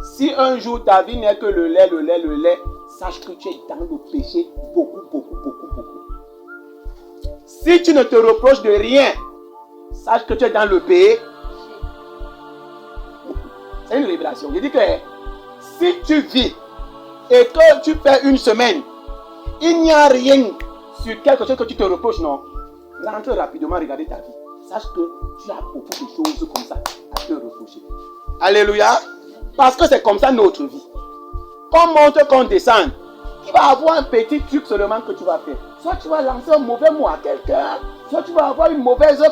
Si un jour ta vie n'est que le lait, sache que tu es dans le péché beaucoup. Si tu ne te reproches de rien, sache que tu es dans le péché. C'est une révélation. Je dis que si tu vis et que tu fais une semaine, il n'y a rien sur quelque chose que tu te reproches, non. Rentre rapidement, regarder ta vie. Sache que tu as beaucoup de choses comme ça à te reprocher. Alléluia. Parce que c'est comme ça notre vie. Qu'on monte, qu'on descende, il va avoir un petit truc seulement que tu vas faire. Soit tu vas lancer un mauvais mot à quelqu'un, soit tu vas avoir une mauvaise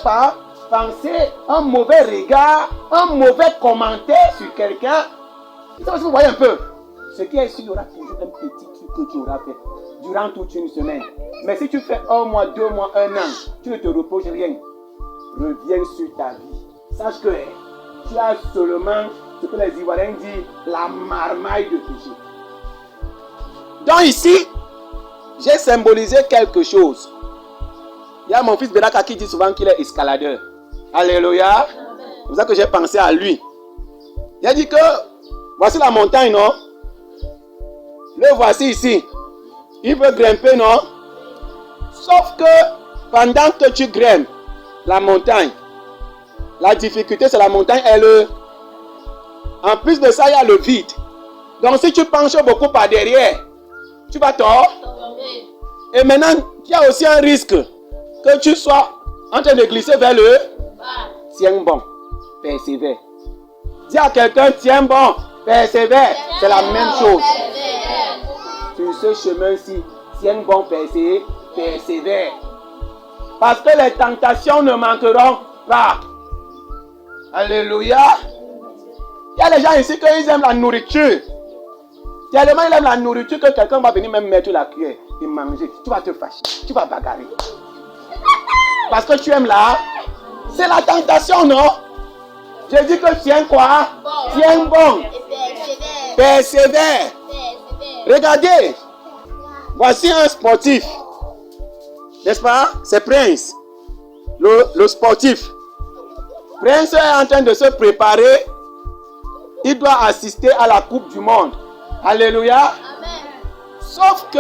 pensée, un mauvais regard, un mauvais commentaire sur quelqu'un. Vous voyez un peu. Ce qui est sûr, il y aura toujours un petit truc que tu auras fait durant toute une semaine. Mais si tu fais 1 mois, 2 mois, 1 an, tu ne te reproches rien. Reviens sur ta vie. Sache que tu as seulement ce que les Ivoiriens disent, la marmaille de péché. Donc ici, j'ai symbolisé quelque chose. Il y a mon fils Beraka qui dit souvent qu'il est escaladeur. Alléluia. C'est pour ça que j'ai pensé à lui. Il a dit que voici la montagne, non? Le voici ici. Il veut grimper, non? Sauf que pendant que tu grimpes la montagne, la difficulté c'est la montagne et le... En plus de ça, il y a le vide. Donc si tu penches beaucoup par derrière, tu vas tomber. Et maintenant, il y a aussi un risque que tu sois en train de glisser vers le... Tiens bon, persévère. Dis à quelqu'un, tiens bon, persévère. C'est la même chose. Sur ce chemin-ci, tiens bon, persévère. Parce que les tentations ne manqueront pas. Alléluia. Il y a des gens ici qui aiment la nourriture. Tellement ils aiment la nourriture que quelqu'un va venir même mettre la cuillère et manger. Tu vas te fâcher, tu vas bagarrer. Parce que tu aimes là. C'est la tentation, non? Je dis que tiens quoi? Tiens bon. Persévère. Regardez. Voici un sportif. N'est-ce pas? C'est Prince. Le sportif. Prince est en train de se préparer. Il doit assister à la Coupe du Monde. Alléluia. Amen. Sauf que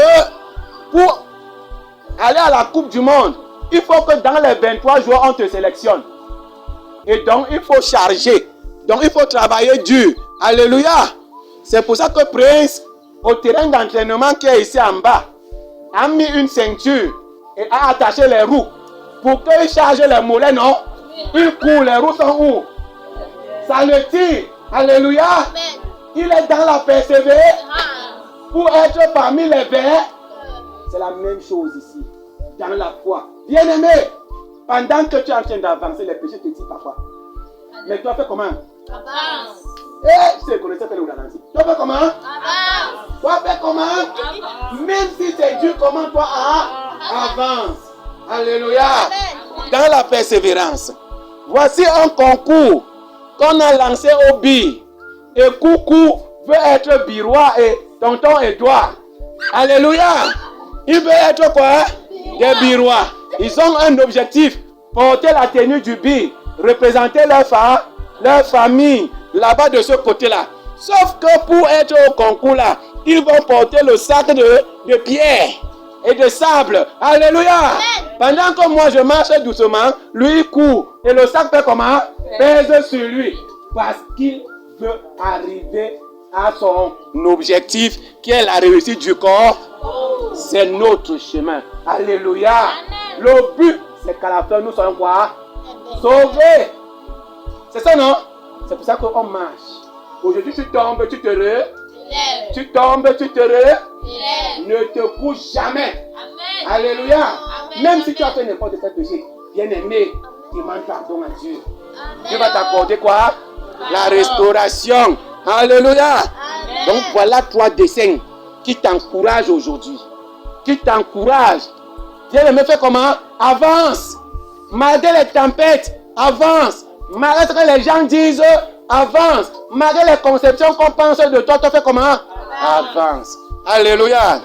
pour aller à la Coupe du Monde, il faut que dans les 23 jours, on te sélectionne. Et donc, il faut charger. Donc, il faut travailler dur. Alléluia. C'est pour ça que Prince, au terrain d'entraînement qui est ici en bas, a mis une ceinture et a attaché les roues pour qu'il charge les mollets, non? Il court, les roues sont où? Ça le tire. Alléluia. Amen. Il est dans la persévérance pour être parmi les verts. C'est la même chose ici. Dans la foi. Bien-aimé, pendant que tu es en train d'avancer, les péchés te disent parfois. Mais toi, fais comment? Avance. Eh, tu sais, connaissais faire le ralenti. Toi, fais comment? Avance. Toi, fais comment? Avance. Même si c'est dur, comment toi avance. Alléluia. Amen. Dans la persévérance. Voici un concours qu'on a lancé au billes. Et Coucou veut être birois et tonton Edouard. Alléluia. Il veut être quoi? Des birois. Ils ont un objectif. Porter la tenue du bille. Représenter leur famille. Là-bas de ce côté-là. Sauf que pour être au concours là, ils vont porter le sac de pierre et de sable. Alléluia. Pendant que moi je marche doucement, lui court. Et le sac fait comment? Pèse sur lui. Parce qu'il veut arriver à son objectif qui est la réussite du corps. C'est notre chemin. Alléluia. Le but, c'est qu'à la fin, nous soyons quoi? Sauvés. C'est ça, non? C'est pour ça qu'on marche. Aujourd'hui, tu tombes, tu te relèves. Tu tombes, tu te relèves. Ne te couche jamais. Amen. Alléluia. Amen. Même si tu as fait n'importe quel péché, bien-aimé, demande pardon à Dieu. Dieu va t'accorder quoi? La restauration. Alléluia. Amen. Donc voilà 3 dessins qui t'encouragent aujourd'hui. Qui t'encouragent. Bien-aimé, fais comment? Avance. Malgré les tempêtes, avance. Malgré ce que les gens disent, avance. Malgré les conceptions qu'on pense de toi, tu fais comment? Avance. Alléluia.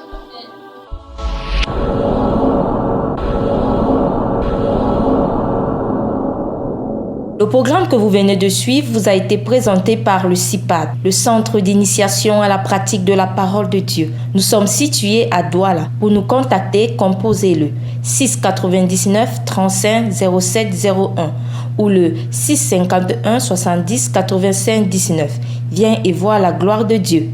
Le programme que vous venez de suivre vous a été présenté par le CIPAD, le Centre d'initiation à la pratique de la parole de Dieu. Nous sommes situés à Douala. Pour nous contacter, composez-le 699 35 07 01 ou le 651 70 85 19. Viens et vois la gloire de Dieu.